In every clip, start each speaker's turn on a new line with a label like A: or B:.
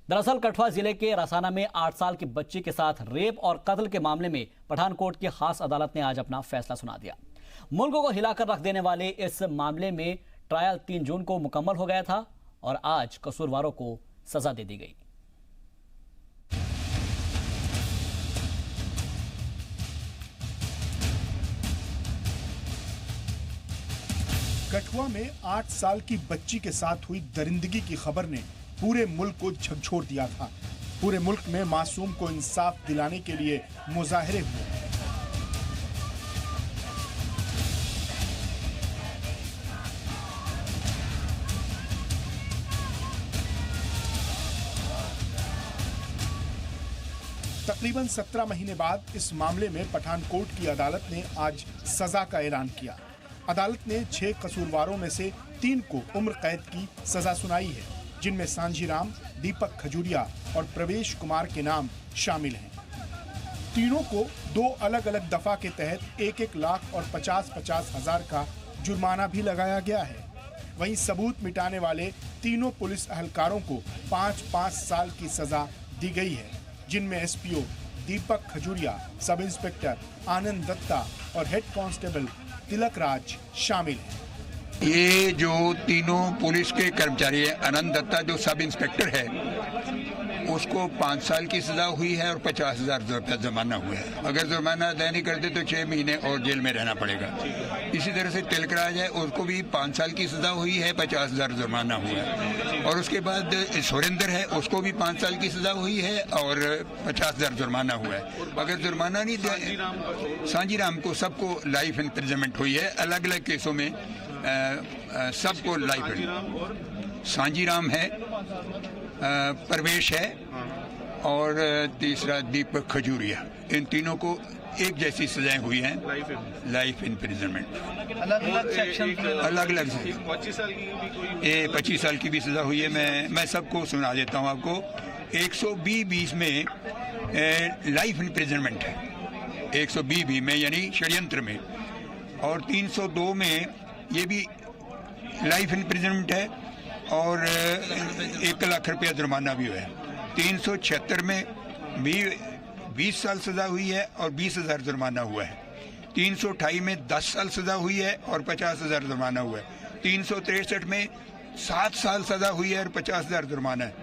A: दरअसल कठुआ जिले के रसाना में 8 साल की बच्ची के साथ रेप और कत्ल के मामले में पठानकोट की खास अदालत ने आज अपना फैसला सुना दिया। मुल्क को हिलाकर रख देने वाले इस मामले में ट्रायल 3 जून को मुकम्मल हो गया था और आज कसूरवारों को सजा दे दी गई।
B: कठुआ में 8 साल की बच्ची के साथ हुई दरिंदगी की खबर ने पूरे मुल्क को झकझोर दिया था। पूरे मुल्क में मासूम को इंसाफ दिलाने के लिए मुजाहरे हुए। तकरीबन 17 महीने बाद इस मामले में पठानकोट की अदालत ने आज सजा का ऐलान किया। अदालत ने 6 कसूरवारों में से 3 को उम्र कैद की सजा सुनाई है, जिनमें सांझी राम, दीपक खजूरिया और प्रवेश कुमार के नाम शामिल हैं। तीनों को 2 अलग अलग दफा के तहत 1-1 लाख और 50-50 हजार का जुर्माना भी लगाया गया है। वहीं सबूत मिटाने वाले तीनों पुलिस अहलकारों को 5-5 साल की सजा दी गई है, जिनमें एसपीओ दीपक खजूरिया, सब इंस्पेक्टर आनंद दत्ता और हेड कांस्टेबल तिलक राज शामिल हैं।
C: ये जो तीनों पुलिस के कर्मचारी हैं, आनंद दत्ता जो सब इंस्पेक्टर है उसको 5 साल की सजा हुई है और 50,000 रुपया जुर्माना हुआ है। अगर जुर्माना अदा नहीं करते तो 6 महीने और जेल में रहना पड़ेगा। इसी तरह से तिलक राज है, उसको भी 5 साल की सजा हुई है, 50,000 जुर्माना हुआ है। और उसके बाद सुरेंद्र है, उसको भी 5 साल की सजा हुई है और 50,000 जुर्माना हुआ है। अगर जुर्माना नहीं दिया, सांझी राम को सबको लाइफ इम्प्रिजनमेंट हुई है। अलग अलग केसों में सबको लाइफ। सांझी राम है, प्रवेश है और तीसरा दीपक खजूरिया, इन तीनों को एक जैसी सजाएं हुई हैं, लाइफ इम्प्रिजनमेंट।
D: अलग-अलग सेक्शन,
C: अलग-अलग 25 साल की भी सजा हुई है। मैं सबको सुना देता हूं आपको। 120 में लाइफ इम्प्रिजनमेंट है, 120 में यानी षड्यंत्र में, और 302 में ये भी लाइफ इम्प्रिजनमेंट है और 1 लाख रुपया जुर्माना भी हुआ है। 376 में भी 20 साल सजा हुई है और 20,000 जुर्माना हुआ है। 328 में 10 साल सजा हुई है और 50,000 जुर्माना हुआ है। 363 में 7 साल सजा हुई है और 50,000 जुर्माना है।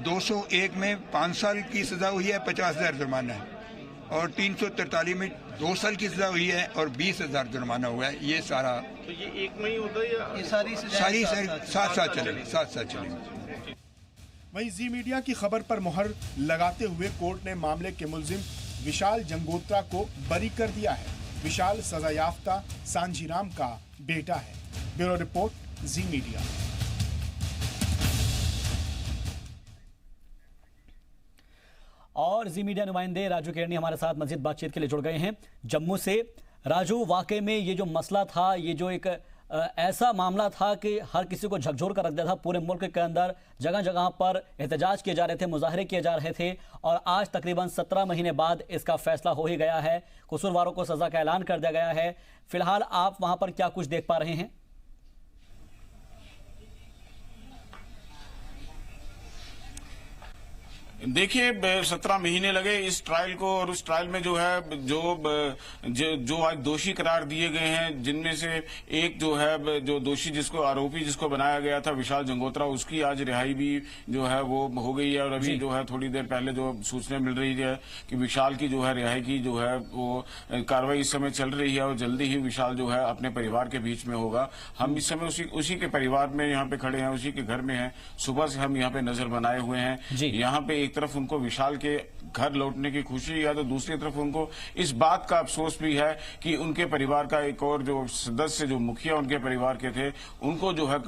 C: 201 में 5 साल की सजा हुई है, 50,000 जुर्माना है। और 343 में 2 साल की सजा हुई है और 20,000 जुर्माना हुआ है। ये सारा
D: तो ये एक में ही होता है या ये सारी
C: साथ चलेंगे।
B: वहीं जी मीडिया की खबर पर मुहर लगाते हुए कोर्ट ने मामले के मुलजिम विशाल जंगोत्रा को बरी कर दिया है। विशाल सजायाफ्ता सांझी राम का बेटा है। ब्यूरो रिपोर्ट, जी मीडिया।
A: और जी मीडिया नुमाइंदे राजू केरनी हमारे साथ मजीद बातचीत के लिए जुड़ गए हैं जम्मू से। राजू, वाकई में ये जो मसला था, ये जो एक ऐसा मामला था कि हर किसी को झकझोर कर रख दिया था। पूरे मुल्क के अंदर जगह जगह पर एहतजाज किए जा रहे थे, मुजाहरे किए जा रहे थे, और आज तकरीबन 17 महीने बाद इसका फैसला हो ही गया है। कसूरवारों को सजा का ऐलान कर दिया गया है। फिलहाल आप वहां पर क्या कुछ देख पा रहे हैं?
E: देखिए, 17 महीने लगे इस ट्रायल को, और उस ट्रायल में जो है जो आज दोषी करार दिए गए हैं, जिनमें से एक जो है जो दोषी जिसको आरोपी जिसको बनाया गया था विशाल जंगोत्रा, उसकी आज रिहाई भी जो है वो हो गई है। और अभी जो है थोड़ी देर पहले जो सूचना मिल रही है कि विशाल की जो है रिहाई की जो है वो कार्रवाई इस समय चल रही है और जल्दी ही विशाल जो है अपने परिवार के बीच में होगा। हम इस समय उसी के परिवार में यहाँ पे खड़े हैं, उसी के घर में हैं। सुबह से हम यहाँ पे नजर बनाए हुए हैं। यहाँ पे एक तरफ उनको विशाल के घर लौटने की खुशी है, तो दूसरी तरफ उनको इस बात का अफसोस भी है कि उनके परिवार का एक और जो सदस्य, जो मुखिया उनके परिवार के थे, उनको जो है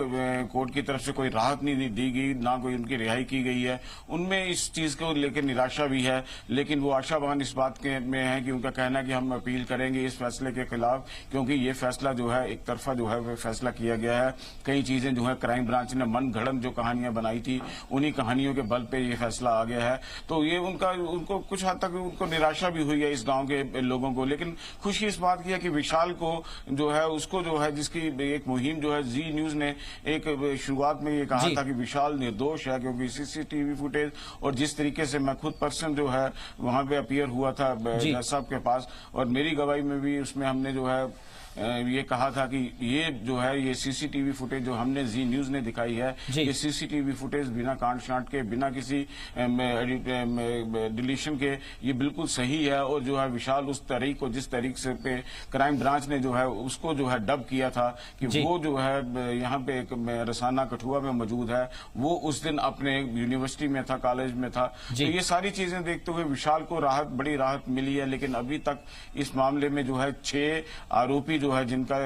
E: कोर्ट की तरफ से कोई राहत नहीं दी गई, ना कोई उनकी रिहाई की गई है। उनमें इस चीज को लेकर निराशा भी है, लेकिन वो आशावान इस बात के में है कि उनका कहना कि हम अपील करेंगे इस फैसले के खिलाफ, क्योंकि ये फैसला जो है एक तरफा जो है फैसला किया गया है। कई चीजें जो है क्राइम ब्रांच ने मन गढ़ंत जो कहानियां बनाई थी, उन्हीं कहानियों के बल पे ये फैसला आ गया है। तो ये उनको कुछ हद तक उनको निराशा भी हुई है इस गांव के लोगों को। लेकिन खुशी इस बात की है कि विशाल को जो है उसको जो है जिसकी एक मुहिम जो है जी न्यूज ने एक शुरुआत में ये कहा था कि विशाल निर्दोष है, क्योंकि सीसीटीवी फुटेज और जिस तरीके से मैं खुद पर्सन जो है वहां पे अपीयर हुआ था जज साहब के पास, और मेरी गवाही में भी उसमें हमने जो है ये कहा था कि ये जो है ये सीसीटीवी फुटेज जो हमने जी न्यूज ने दिखाई है, ये सीसीटीवी फुटेज बिना कांट छांट के, बिना किसी डिलीशन के ये बिल्कुल सही है। और जो है विशाल उस तरीक को जिस तरीके से पे क्राइम ब्रांच ने जो है उसको जो है डब किया था कि वो जो है यहाँ पे एक रसाना कठुआ में मौजूद है, वो उस दिन अपने यूनिवर्सिटी में था, कॉलेज में था। तो ये सारी चीजें देखते हुए विशाल को बड़ी राहत मिली है। लेकिन अभी तक इस मामले में जो है 6 आरोपी जो है जिनका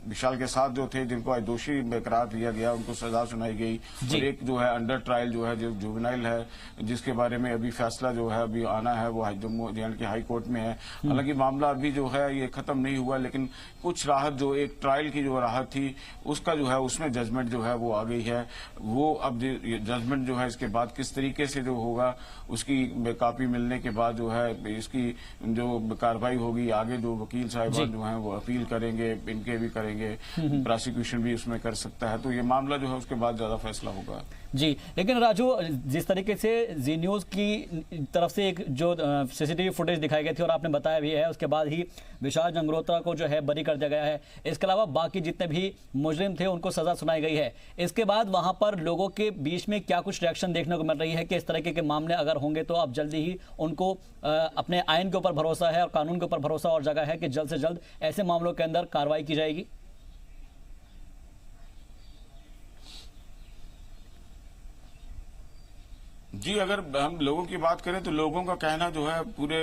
E: विशाल के साथ जो थे, जिनको आज दोषी करार दिया गया, उनको सजा सुनाई गई, और एक जो है अंडर ट्रायल जो है जो जुवेनाइल है, जिसके बारे में अभी फैसला जो है अभी आना है, वो जम्मू के हाई कोर्ट में है। हालांकि मामला अभी जो है ये खत्म नहीं हुआ, लेकिन कुछ राहत जो एक ट्रायल की जो राहत थी उसका जो है उसमें जजमेंट जो है वो आ गई है। वो अब जजमेंट जो है इसके बाद किस तरीके से जो होगा उसकी कॉपी मिलने के बाद जो है इसकी जो कार्रवाई होगी, आगे जो वकील साहिबान जो है वो अपील करेंगे, इनके भी करेंगे, प्रोसिक्यूशन भी उसमें कर सकता है। तो ये मामला जो है उसके बाद ज्यादा फैसला होगा।
A: जी, लेकिन राजू, जिस तरीके से जी न्यूज की तरफ से एक जो सीसीटीवी फुटेज दिखाई गई थी और आपने बताया भी है, उसके बाद ही विशाल जंगरोत्रा को जो है बरी कर दिया गया है। इसके अलावा बाकी जितने भी मुजरिम थे उनको सजा सुनाई गई है। इसके बाद वहां पर लोगों के बीच में क्या कुछ रिएक्शन देखने को मिल रही है कि इस तरीके के मामले अगर होंगे तो अब जल्दी ही उनको अपने आइन के ऊपर भरोसा है और कानून के ऊपर भरोसा और जगह है कि जल्द से जल्द ऐसे मामलों के अंदर कार्रवाई की जाएगी?
E: जी, अगर हम लोगों की बात करें तो लोगों का कहना जो है पूरे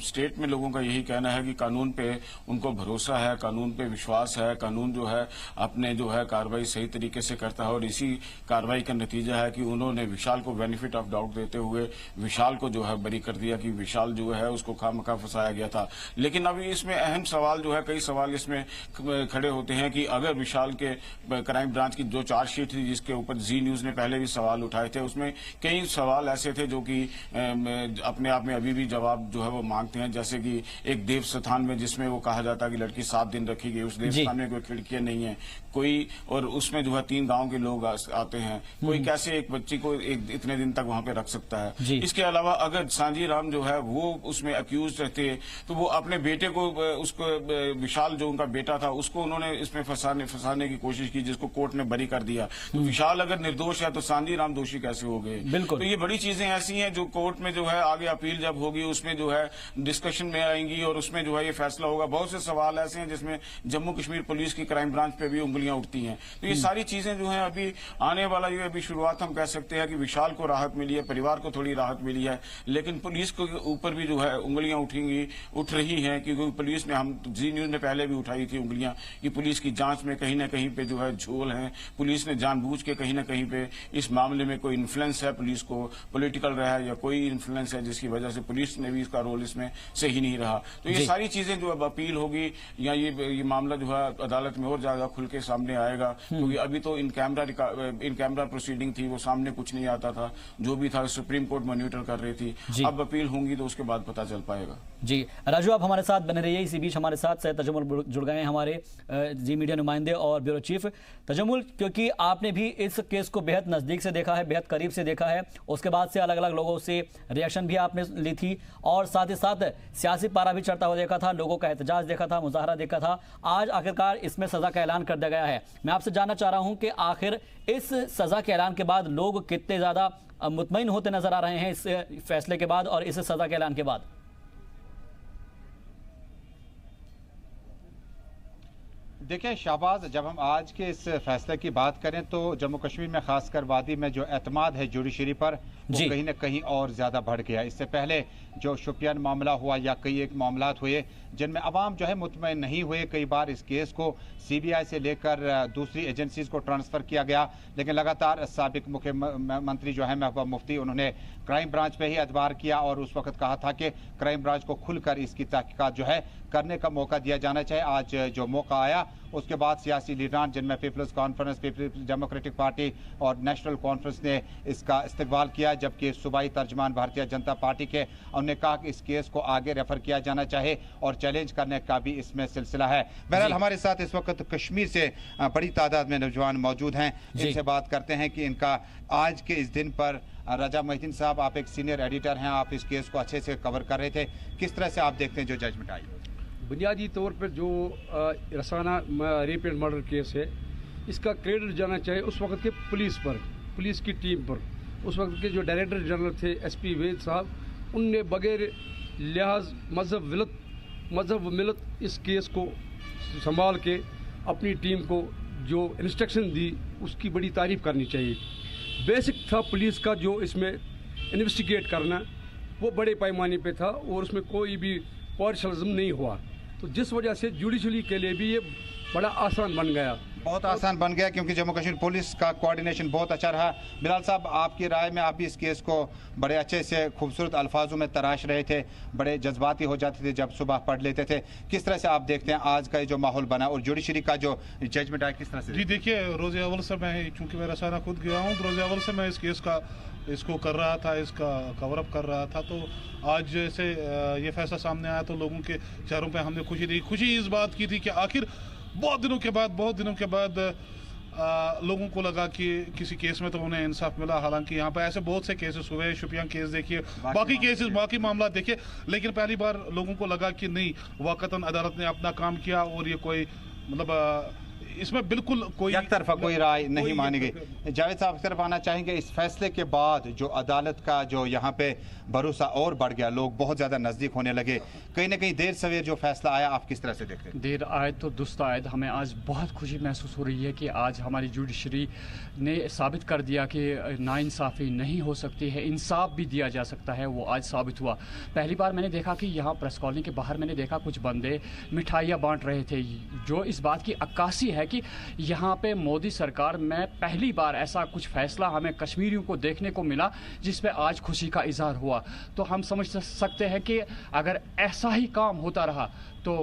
E: स्टेट में लोगों का यही कहना है कि कानून पे उनको भरोसा है, कानून पे विश्वास है, कानून जो है अपने जो है कार्रवाई सही तरीके से करता है। और इसी कार्रवाई का नतीजा है कि उन्होंने विशाल को बेनिफिट ऑफ डाउट देते हुए विशाल को जो है बरी कर दिया कि विशाल जो है उसको खामखा फंसाया गया था। लेकिन अभी इसमें अहम सवाल जो है, कई सवाल इसमें खड़े होते हैं कि अगर विशाल के क्राइम ब्रांच की जो चार्जशीट थी जिसके ऊपर जी न्यूज ने पहले भी सवाल उठाए थे, उसमें कई सवाल ऐसे थे जो कि अपने आप में अभी भी जवाब जो है वो मांगते हैं। जैसे कि एक देव स्थान में जिसमें वो कहा जाता है कि लड़की 7 दिन रखी गई, उस देव स्थान में कोई खिड़कियां नहीं है कोई, और उसमें जो है 3 गांव के लोग आते हैं, कोई कैसे एक बच्ची को इतने दिन तक वहां पे रख सकता है। इसके अलावा अगर सांजी राम जो है वो उसमें अक्यूज रहते तो वो अपने बेटे को, उसको विशाल जो उनका बेटा था उसको उन्होंने इसमें फंसाने की कोशिश की, जिसको कोर्ट ने बरी कर दिया। तो विशाल अगर निर्दोष है तो सांजी राम दोषी कैसे हो गए? तो ये बड़ी चीजें ऐसी हैं जो कोर्ट में जो है आगे अपील जब होगी उसमें जो है डिस्कशन में आएंगी और उसमें जो है ये फैसला होगा। बहुत से सवाल ऐसे हैं जिसमें जम्मू कश्मीर पुलिस की क्राइम ब्रांच पे भी उंगलियां उठती हैं। तो ये सारी चीजें जो है अभी आने वाला ये अभी शुरुआत हम कह सकते हैं कि विशाल को राहत मिली है, परिवार को थोड़ी राहत मिली है, लेकिन पुलिस के ऊपर भी जो है उंगलियां उठ रही हैं, क्योंकि पुलिस ने, हम जी न्यूज ने पहले भी उठाई थी उंगलियां कि पुलिस की जांच में कहीं ना कहीं पे जो है झोल है, पुलिस ने जानबूझ के कहीं ना कहीं पे इस मामले में कोई इन्फ्लुएंस है, पुलिस को पॉलिटिकल रहा है या कोई इन्फ्लुएंस है जिसकी वजह से पुलिस ने भी इसका रोल इसमें सही नहीं रहा। तो ये सारी चीजें जो अब अपील होगी या ये मामला जो है अदालत में और ज्यादा खुल के सामने आएगा, क्योंकि अभी तो इन कैमरा प्रोसीडिंग थी, वो सामने कुछ नहीं आता था, जो भी था सुप्रीम कोर्ट मॉनिटर कर रही थी। अब अपील होंगी तो उसके बाद पता चल पाएगा।
A: जी राजू, आप हमारे साथ बने रहिए। इसी बीच हमारे साथ सैयद तजम्मुल जुड़ गए हैं, हमारे जी मीडिया नुमाइंदे और ब्यूरो चीफ। तजम्मुल, क्योंकि आपने भी इस केस को बेहद नजदीक से देखा है, बेहद करीब से देखा है, उसके बाद से अलग अलग लोगों से रिएक्शन भी आपने ली थी और साथ ही साथ सियासी पारा भी चढ़ता हुआ देखा था, लोगों का एहतजाज देखा था, मुजाहरा देखा था। आज आखिरकार इसमें सजा का ऐलान कर दिया गया है। मैं आपसे जानना चाह रहा हूं कि आखिर इस सजा के ऐलान के बाद लोग कितने ज्यादा मुतमईन होते नजर आ रहे हैं इस फैसले के बाद और इस सजा के ऐलान के बाद?
F: देखिए शाहबाज, जब हम आज के इस फैसले की बात करें तो जम्मू कश्मीर में खासकर वादी में जो एतमाद है जुडिशरी पर, वो कहीं न कहीं और ज़्यादा बढ़ गया। इससे पहले जो शोपियान मामला हुआ या कई एक मामला हुए जिनमें अवाम जो है मुतमईन नहीं हुए, कई बार इस केस को CBI से लेकर दूसरी एजेंसीज को ट्रांसफ़र किया गया, लेकिन लगातार साबिक मुख्यमंत्री जो है महबूबा मुफ्ती, उन्होंने क्राइम ब्रांच पे ही एतबार किया और उस वक्त कहा था कि क्राइम ब्रांच को खुलकर इसकी तहकीकात जो है करने का मौका दिया जाना चाहिए। आज जो मौका आया उसके बाद सियासी लीडरान जिनमें People's Conference, People's Democratic Party और नेशनल कॉन्फ्रेंस ने इसका इस्तकबाल किया, जबकि सूबाई तर्जमान भारतीय जनता पार्टी के उन्होंने कहा कि इस केस को आगे रेफर किया जाना चाहिए और चैलेंज करने का भी इसमें सिलसिला है। बहरहाल हमारे साथ इस वक्त कश्मीर से बड़ी तादाद में नौजवान मौजूद हैं, इनसे बात करते हैं कि इनका आज के इस दिन पर। रजा मोहिद्दीन साहब, आप एक सीनियर एडिटर हैं, आप इस केस को अच्छे से कवर कर रहे थे, किस तरह से आप देखते हैं जो जजमेंट आई?
G: बुनियादी तौर पर जो Rasana rape and murder case है, इसका क्रेडिट जाना चाहिए उस वक्त के पुलिस पर, पुलिस की टीम पर। उस वक्त के जो डायरेक्टर जनरल थे SP वैद साहब, उनने बगैर लिहाज मजहब मिलत इस केस को संभाल के अपनी टीम को जो इंस्ट्रक्शन दी उसकी बड़ी तारीफ करनी चाहिए। बेसिक था पुलिस का जो इसमें इन्वेस्टिगेट करना, वो बड़े पैमाने पे था और उसमें कोई भी पार्शलिज्म नहीं हुआ, तो जिस वजह से जुडिशरी के लिए भी ये बड़ा आसान बन गया,
F: बहुत आसान बन गया, क्योंकि जम्मू कश्मीर पुलिस का कोऑर्डिनेशन बहुत अच्छा रहा। बिलाल साहब, आपकी राय में, आप भी इस केस को बड़े अच्छे से खूबसूरत अल्फाजों में तराश रहे थे, बड़े जज्बाती हो जाते थे जब सुबह पढ़ लेते थे, किस तरह से आप देखते हैं आज का जो माहौल बना और जुडिशरी का जो जजमेंट आया, किस तरह से?
H: जी देखिए, रोज़े अव्वल से मैं, चूँकि मैं रसाना खुद गया हूँ, तो रोज़े अव्वल से मैं इस केस का इसको कर रहा था, इसका कवरअप कर रहा था, तो आज जैसे ये फैसला सामने आया तो लोगों के चेहरों पे हमने खुशी देखी। खुशी इस बात की थी कि आखिर बहुत दिनों के बाद लोगों को लगा कि किसी केस में तो उन्हें इंसाफ मिला। हालांकि यहाँ पर ऐसे बहुत से केसेस हुए, शुपियां केस देखिए, बाकी मामला देखिए, लेकिन पहली बार लोगों को लगा कि नहीं, वाकतन अदालत ने अपना काम किया और ये कोई मतलब इसमें बिल्कुल कोई
F: एक तरफा कोई राय नहीं मानी गई। जावेद साहब की तरफ आना चाहेंगे, इस फैसले के बाद जो अदालत का जो यहाँ पे भरोसा और बढ़ गया, लोग बहुत ज़्यादा नज़दीक होने लगे, कहीं ना कहीं देर सवेर जो फैसला आया, आप किस तरह से देखते हैं?
I: देर आए तो दुरुस्त आए। हमें आज बहुत खुशी महसूस हो रही है कि आज हमारी जुडिशरी ने साबित कर दिया कि नाइंसाफ़ी नहीं हो सकती है, इंसाफ भी दिया जा सकता है, वो आज साबित हुआ। पहली बार मैंने देखा कि यहाँ प्रेस कॉलोनी के बाहर मैंने देखा कुछ बंदे मिठाइयाँ बांट रहे थे, जो इस बात की अक्कासी है कि यहाँ पे मोदी सरकार में पहली बार ऐसा कुछ फैसला हमें कश्मीरियों को देखने को मिला जिसमें आज खुशी का इजहार हुआ। तो हम समझ सकते हैं कि अगर ऐसा ही काम होता रहा तो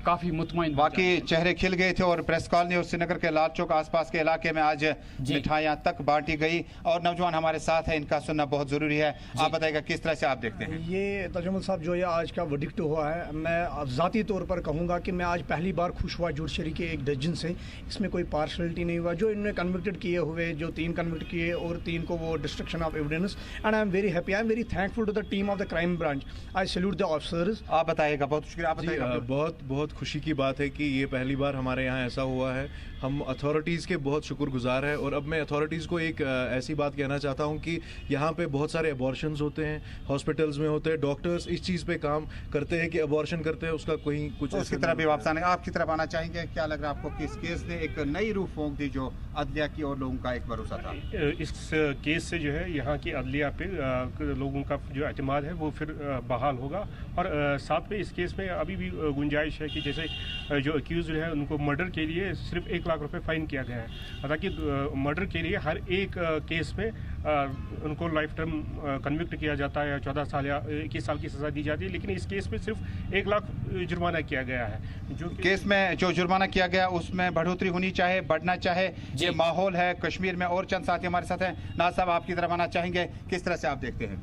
I: काफ़ी मुतमईन,
F: बाकी चेहरे खिल गए थे और प्रेस कॉलोनी और श्रीनगर के लाल चौक आसपास के इलाके में आज मिठाइयाँ तक बांटी गई। और नौजवान हमारे साथ है, इनका सुनना बहुत ज़रूरी है, आप बताइएगा किस तरह से आप देखते हैं?
J: ये तजम्मुल साहब जो ये आज का वर्डिक्ट हुआ है, मैं ज़ाती तौर पर कहूँगा कि मैं आज पहली बार खुश हुआ जुडिशरी के एक डिसीजन से। इसमें कोई पार्शलिटी नहीं हुआ, जो इन्होंने कन्विक्टेड किए हुए, जो 3 कन्विक्ट किए और 3 को वो destruction of evidence, and I am very happy, I am very thankful to the team of the crime branch, I salute the officers.
F: आप बताइएगा, बहुत शुक्रिया। आप बताइएगा।
K: बहुत खुशी की बात है कि ये पहली बार हमारे यहाँ ऐसा हुआ है। हम अथॉरिटीज़ के बहुत शुक्रगुजार हैं। और अब मैं अथॉरिटीज़ को एक ऐसी बात कहना चाहता हूँ कि यहाँ पे बहुत सारे अबॉर्शंस होते हैं, हॉस्पिटल्स में होते हैं, डॉक्टर्स इस चीज़ पे काम करते हैं कि अबॉर्शन करते हैं, उसका कोई कुछ
F: तो उसकी तरफ भी वापस आने, आपकी तरफ आना चाहेंगे, क्या लग रहा है आपको कि इस केस ने एक नई रूह फूंक दी जो अदलिया की और लोगों का एक भरोसा था?
L: इस केस से जो है यहाँ की अदलिया पे लोगों का जो एतमाद है वो फिर बहाल होगा। और साथ में इस केस में अभी भी गुंजाइश है कि जैसे जो अक्यूज है उनको मर्डर के लिए सिर्फ 1 लाख रुपए फाइन किया गया है। हालांकि मर्डर के लिए हर एक केस में उनको लाइफ टर्म कन्विक्ट किया जाता है, 14 साल या 21 साल की सज़ा दी जाती है, लेकिन इस केस में सिर्फ 1 लाख जुर्माना किया गया है। जो
F: केस में जो जुर्माना किया गया उसमें बढ़ोतरी होनी चाहे, बढ़ना चाहे, ये माहौल है कश्मीर में। और चंद साथी हमारे साथ हैं, नाज साहब आपकी तरफ आना चाहेंगे, किस तरह से आप देखते हैं?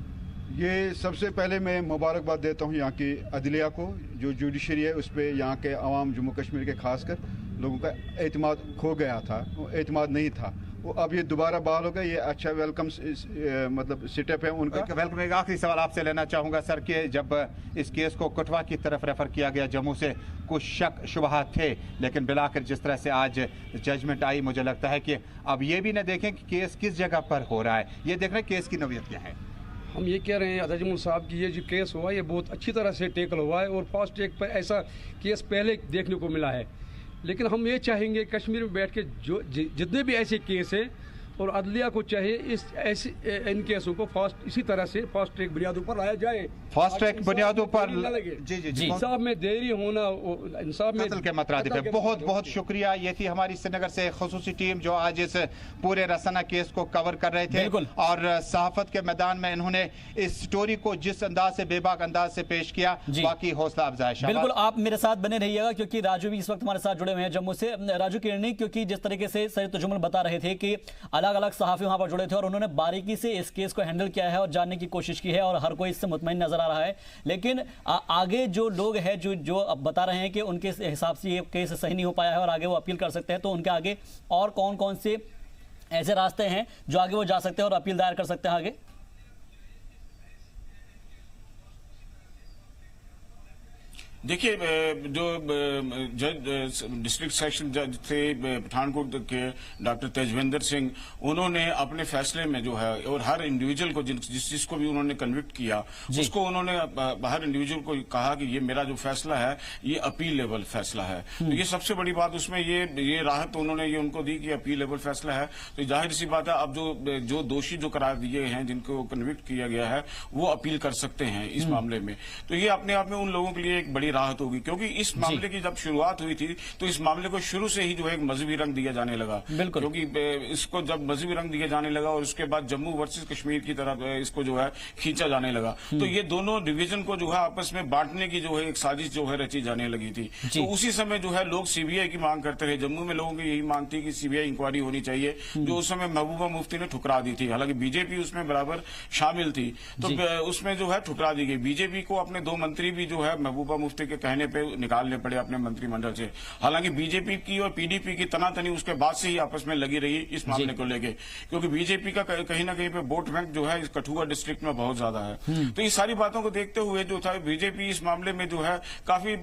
M: ये सबसे पहले मैं मुबारकबाद देता हूँ यहाँ की अदलिया को, जो जुडिशरी है उस पर यहाँ के अवाम जम्मू कश्मीर के खासकर लोगों का एतमाद खो गया था, वो एतमाद नहीं था, वो अब ये दोबारा बहाल हो गया। ये अच्छा वेलकम मतलब स्टेप है उनका।
F: वेलकम। एक आखिरी सवाल आपसे लेना चाहूँगा सर, कि जब इस केस को कठुआ की तरफ रेफर किया गया जम्मू से, कुछ शक शुबहात थे, लेकिन बिलाकर जिस तरह से आज जजमेंट आई, मुझे लगता है कि अब ये भी न देखें कि केस किस जगह पर हो रहा है, ये देख रहे हैं केस की नौयत क्या है।
G: हम ये कह रहे हैं तजम्मुल साहब कि ये जो केस हुआ ये बहुत अच्छी तरह से टेकल हुआ है और फास्ट ट्रैक पर ऐसा केस पहले देखने को मिला है। लेकिन हम ये चाहेंगे कश्मीर में बैठ के जो जितने भी ऐसे केस हैं और अदलिया को चाहिए इन केसों को इसी तरह से फास्ट ट्रैक बुनियादों पर लाया जाए।
F: फास्ट ट्रैक बुनियादों पर
G: जी इंसाफ में देरी होना, इंसाफ में
F: के मतरादिफ है। बहुत बहुत शुक्रिया। ये थी हमारी श्रीनगर से खुसूसी टीम जो आज इस पूरे रसाना केस को कवर कर रहे थे और सहाफत के मैदान में इन्होंने इस स्टोरी को जिस अंदाज से बेबाक अंदाज से पेश किया, बाकी हौसला अफजाई।
A: बिल्कुल, आप मेरे साथ बने रहिएगा क्योंकि राजू भी इस वक्त हमारे साथ जुड़े हुए हैं जम्मू से। राजू किरणी, क्योंकि जिस तरीके से सैयद तजुम्मल बता रहे थे कि अलग अलग सहाफी वहां पर जुड़े थे और उन्होंने बारीकी से इस केस को हैंडल किया है और जानने की कोशिश की है और हर कोई इससे मुतमईन नजर आ रहा है। लेकिन आगे जो लोग हैं जो अब बता रहे हैं कि उनके हिसाब से ये केस सही नहीं हो पाया है और आगे वो अपील कर सकते हैं, तो उनके आगे और कौन कौन से ऐसे रास्ते हैं जो आगे वो जा सकते हैं और अपील दायर कर सकते हैं आगे?
E: देखिए, जो जज डिस्ट्रिक्ट सेशन जज थे पठानकोट के डॉक्टर तेजविंदर सिंह, उन्होंने अपने फैसले में जो है और हर इंडिविजुअल को जिसको भी उन्होंने कन्विक्ट किया उसको उन्होंने हर इंडिविजुअल को कहा कि ये मेरा जो फैसला है ये अपीलेबल फैसला है। तो ये सबसे बड़ी बात उसमें ये राहत उन्होंने ये उनको दी कि अपीलेबल फैसला है। तो जाहिर सी बात है अब जो दोषी जो करार दिए हैं, जिनको कन्विक्ट किया गया है, वो अपील कर सकते हैं इस मामले में। तो ये अपने आप में उन लोगों के लिए एक बड़ी राहत होगी, क्योंकि इस मामले की जब शुरुआत हुई थी तो इस मामले को शुरू से ही जो है एक मजहबी रंग दिया जाने लगा। क्योंकि इसको जब मजहबी रंग दिया जाने लगा और उसके बाद जम्मू वर्सेस कश्मीर की तरफ इसको जो है खींचा जाने लगा, तो ये दोनों डिवीजन को जो है आपस में बांटने की जो है एक साजिश जो है रची जाने लगी थी। तो उसी समय जो है लोग सीबीआई की मांग करते रहे। जम्मू में लोगों की यही मांग थी कि सीबीआई इंक्वायरी होनी चाहिए, जो उस समय महबूबा मुफ्ती ने ठुकरा दी थी। हालांकि बीजेपी उसमें बराबर शामिल थी, तो उसमें जो है ठुकरा दी गई। बीजेपी को अपने 2 मंत्री भी जो है महबूबा मुफ्ती के कहने पे निकालने पड़े अपने मंत्रिमंडल से। हालांकि बीजेपी की और पीडीपी की तनातनी उसके बाद से ही आपस में लगी रही इस मामले को लेके, क्योंकि बीजेपी का कहीं ना कहीं पे वोट बैंक जो है इस कठुआ डिस्ट्रिक्ट में बहुत ज्यादा है। तो इस सारी बातों को देखते हुए जो था बीजेपी इस मामले में जो है काफी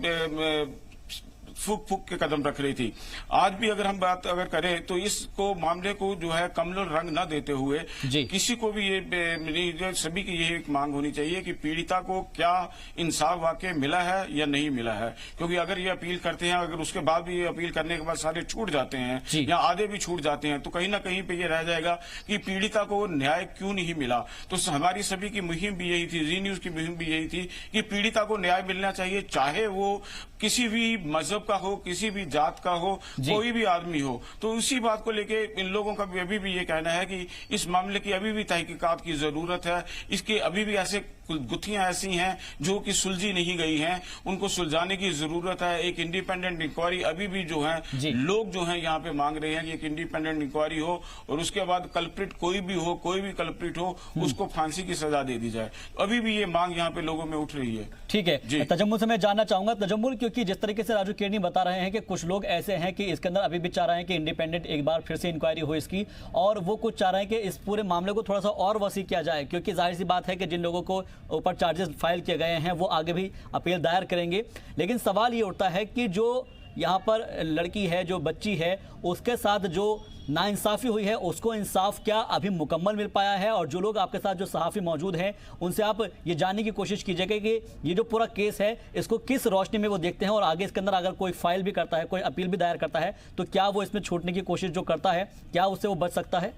E: फूक के कदम रख रही थी। आज भी अगर हम बात करें तो इसको मामले को जो है कमल रंग न देते हुए किसी को भी ये सभी की ये एक मांग होनी चाहिए कि पीड़िता को क्या इंसाफ वाकई मिला है या नहीं मिला है। क्योंकि अगर ये अपील करते हैं, अगर उसके बाद भी ये अपील करने के बाद सारे छूट जाते हैं या आधे भी छूट जाते हैं, तो कहीं ना कहीं पे ये रह जाएगा कि पीड़िता को न्याय क्यों नहीं मिला। तो हमारी सभी की मुहिम भी यही थी, जी न्यूज की मुहिम भी यही थी कि पीड़िता को न्याय मिलना चाहिए, चाहे वो किसी भी मजहब का हो, किसी भी जात का हो, कोई भी आदमी हो। तो उसी बात को लेके इन लोगों का भी अभी भी ये कहना है कि इस मामले की अभी भी तहकीकात की जरूरत है। इसके अभी भी ऐसे गुत्थियां ऐसी हैं जो कि सुलझी नहीं गई हैं, उनको सुलझाने की जरूरत है। एक इंडिपेंडेंट इंक्वायरी अभी भी जो है लोग जो है यहाँ पे मांग रहे हैं कि एक इंडिपेंडेंट इंक्वायरी हो और उसके बाद कल्प्रिट कोई भी हो, कोई भी कल्प्रिट हो, उसको फांसी की सजा दे दी जाए। अभी भी ये मांग यहाँ पे लोगों में उठ रही है।
A: ठीक है, तजम्मुल से मैं जानना चाहूंगा, तजम्मुल, क्योंकि जिस तरीके से राजू किरणी बता रहे हैं कि कुछ लोग ऐसे हैं कि इसके अंदर अभी भी चाह रहे हैं कि इंडिपेंडेंट एक बार फिर से इंक्वायरी हो इसकी, और वो कुछ चाह रहे हैं कि इस पूरे मामले को थोड़ा सा और वसी किया जाए, क्योंकि जाहिर सी बात है कि जिन लोगों को ऊपर चार्जेस फाइल किए गए हैं वो आगे भी अपील दायर करेंगे। लेकिन सवाल ये उठता है कि जो यहाँ पर लड़की है, जो बच्ची है, उसके साथ जो नाइंसाफी हुई है, उसको इंसाफ क्या अभी मुकम्मल मिल पाया है? और जो लोग आपके साथ जो सहाफ़ी मौजूद हैं उनसे आप ये जानने की कोशिश कीजिएगा कि ये जो पूरा केस है इसको किस रोशनी में वो देखते हैं, और आगे इसके अंदर अगर कोई फाइल भी करता है, कोई अपील भी दायर करता है, तो क्या वो इसमें छूटने की कोशिश जो करता है, क्या उससे वो बच सकता है?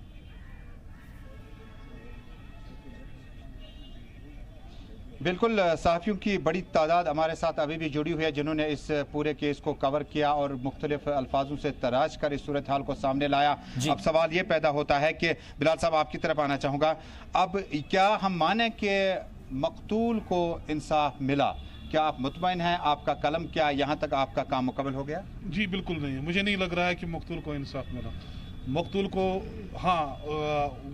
F: बिल्कुल, सहाफ़ियों की बड़ी तादाद हमारे साथ अभी भी जुड़ी हुई है जिन्होंने इस पूरे केस को कवर किया और मुख्तलिफ अल्फाजों से तराश कर इस सूरत हाल को सामने लाया। अब सवाल ये पैदा होता है कि बिलाल साहब, आपकी तरफ आना चाहूँगा, अब क्या हम माने कि मकतूल को इंसाफ मिला? क्या आप मुतमईन हैं? आपका कलम क्या यहाँ तक आपका काम मुकम्मल हो गया?
H: जी बिल्कुल नहीं, मुझे नहीं लग रहा है कि मकतूल को इंसाफ मिला। मकतूल को, हाँ,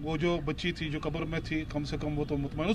H: वो जो बच्ची थी जो कब्र में थी, कम से कम वो तो मुतमईन,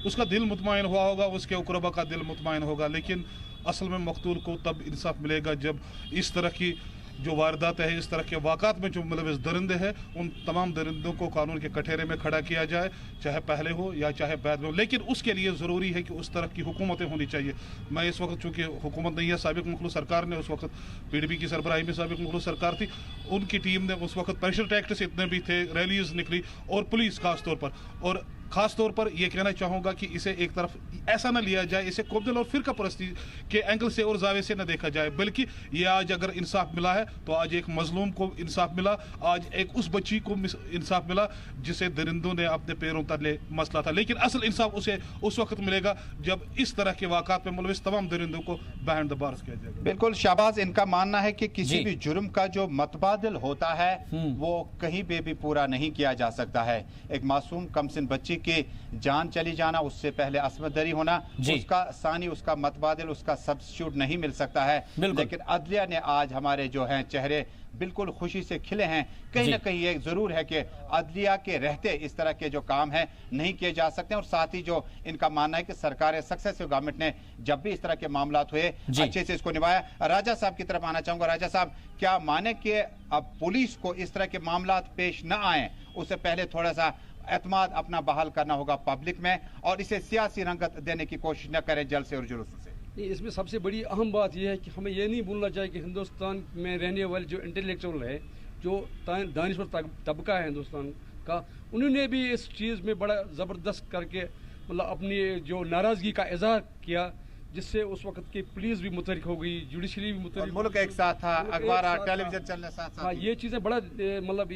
H: उसका दिल मुतमईन हुआ होगा, उसके उकरबा का दिल मुतमईन होगा। लेकिन असल में मकतूल को तब इंसाफ मिलेगा जब इस तरह की जो वारदात है, इस तरह के वाक़ात में जो मुलविस दरिंदे हैं, उन तमाम दरिंदों को कानून के कठेरे में खड़ा किया जाए, चाहे पहले हो या चाहे बाद में हो। लेकिन उसके लिए ज़रूरी है कि उस तरह की हुकूमतें होनी चाहिए। मैं इस वक्त, चूँकि हुकूमत नहीं है, साबिक़ मुखलूस सरकार ने, उस वक्त PDP की सरबराही में साबिक़ मुखलूस सरकार थी, उनकी टीम ने उस वक्त प्रेशर टैक्ट से इतने भी थे, रैलीज निकली, और पुलिस खास तौर पर, और खास तौर पर यह कहना चाहूंगा कि इसे एक तरफ ऐसा न लिया जाए, इसे कौमदिल और फिरका परस्ती के एंगल से और जावे से न देखा जाए, बल्कि ये आज अगर इंसाफ मिला है तो आज एक मजलूम को इंसाफ मिला, आज एक उस बच्ची को इंसाफ मिला जिसे दरिंदों ने अपने पैरों तले मसला था। लेकिन असल इंसाफ उसे उस वक्त मिलेगा जब इस तरह के वाक़ात में मुलविस तमाम दरिंदों को बिहाइंड द बार्स किया जाएगा।
F: बिल्कुल शाहबाज, इनका मानना है कि किसी भी जुर्म का जो मतबादल होता है वो कहीं पे भी पूरा नहीं किया जा सकता है। एक मासूम कमसिन बच्ची की जान चली जाना, उससे पहले असमत दरी होना, उसका सानी, उसका मतबादल, उसका सब्स्टिट्यूट नहीं मिल सकता है। लेकिन अदलिया ने आज हमारे जो हैं चेहरे बिल्कुल खुशी से खिले हैं। कहीं ना कहीं ये जरूर है कि अदलिया के रहते इस तरह के जो काम है नहीं किए जा सकते, और साथ ही जो इनका मानना है कि सरकार सक्सेसिव गवर्नमेंट ने जब भी इस तरह के मामलात हुए अच्छे से इसको निभाया। राजा साहब की तरफ आना चाहूंगा। राजा साहब, क्या माने कि अब पुलिस को इस तरह के मामलात पेश न आए, उससे पहले थोड़ा सा एतमाद अपना बहाल करना होगा पब्लिक में, और इसे सियासी रंगत देने की कोशिश न करें जल्द से और जुलूस से?
G: इसमें सबसे बड़ी अहम बात यह है कि हमें यह नहीं भूलना चाहिए कि हिंदुस्तान में रहने वाले जो इंटेलेक्चुअल है, जो दानिश्वर तबका है हिंदुस्तान का, उन्होंने भी इस चीज़ में बड़ा ज़बरदस्त करके मतलब अपनी जो नाराज़गी का इज़हार किया, जिससे उस वक्त की पुलिस भी मुतहरिक हो गई, जुडिशरी भी मुतहरिक,
F: मुल्क एक साथ था, अखबार टेलीविजन चलने साथ।
G: हाँ, ये चीज़ें बड़ा मतलब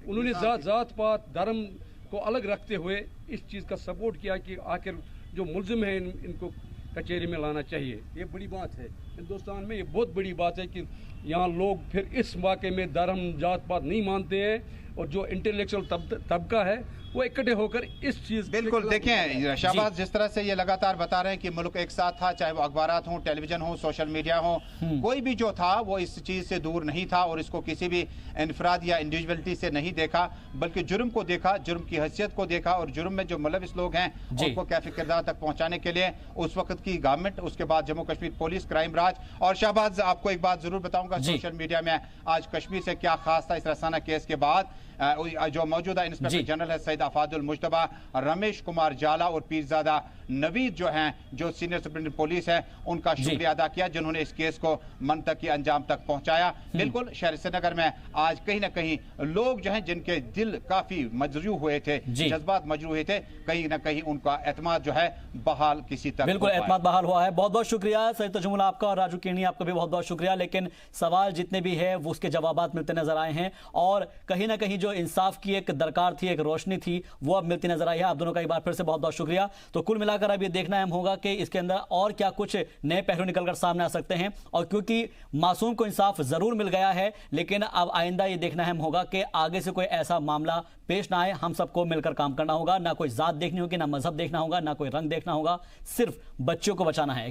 G: उन्होंने जात पात धर्म को अलग रखते हुए इस चीज़ का सपोर्ट किया कि आखिर जो मुल्जिम है इनको कचहरी में लाना चाहिए। ये बड़ी बात है हिंदुस्तान में, ये बहुत बड़ी बात है कि यहाँ लोग फिर इस वाक़े में धर्म जात पात नहीं मानते हैं, और जो इंटेलेक्चुअल तबका है वो इकट्ठे होकर इस चीज।
F: बिल्कुल, देखें शाहबाज, जिस तरह से ये लगातार बता रहे हैं कि मुल्क एक साथ था, चाहे वो अखबारात हों, टेलीविजन हो, सोशल मीडिया हो, कोई भी जो था वो इस चीज से दूर नहीं था और इसको किसी भी इनफराद या इंडिविजुअलिटी से नहीं देखा, बल्कि जुर्म को देखा, जुर्म की हैसियत को देखा, और जुर्म में जो मुलविस लोग हैं उनको कैफी किरदार तक पहुंचाने के लिए उस वक्त की गवर्नमेंट, उसके बाद Jammu Kashmir police, crime branch. और शाहबाज, आपको एक बात जरूर बताऊंगा, सोशल मीडिया में आज कश्मीर से क्या खास था इस रसाना केस के बाद, जो मौजूदा इंस्पेक्टर जनरल है सैयद आफादुल मुश्तबा, रमेश कुमार जाला और पीरजादा नवीद जो हैं, जो सीनियर सुप्रीटेंडेंट पुलिस है, उनका शुक्रिया अदा किया जिन्होंने इस केस को मंतकी अंजाम तक पहुंचाया। बिल्कुल, शहर श्रीनगर में आज कहीं ना कहीं लोग जो हैं जिनके दिल काफी मजरूह हुए थे, जज्बात मजरूह हुए थे, कहीं ना कहीं उनका एतमाद जो है बहाल किसी तरह।
A: बिल्कुल, एतमाद बहाल हुआ है। बहुत बहुत शुक्रिया सैयद तजुमुल्लाह आपका, और राजू केनी आपका भी बहुत बहुत शुक्रिया। लेकिन सवाल जितने भी है वो उसके जवाबात मिलते नजर आए हैं, और कहीं ना कहीं जो इंसाफ की एक दरकार थी, एक रोशनी थी, वो अब मिलती नजर आई है। आप दोनों का एक बार फिर से बहुत बहुत शुक्रिया। तो कुल मिलाकर अब ये देखना अहम होगा कि इसके अंदर और क्या कुछ नए पहलू निकलकर सामने आ सकते हैं, और क्योंकि मासूम को इंसाफ जरूर मिल गया है, लेकिन अब आइंदा ये देखना अहम होगा कि आगे से कोई ऐसा मामला पेश ना आए। हम सबको मिलकर काम करना होगा, ना कोई जात देखनी होगी, ना मजहब देखना होगा, ना कोई रंग देखना होगा, सिर्फ बच्चों को बचाना है।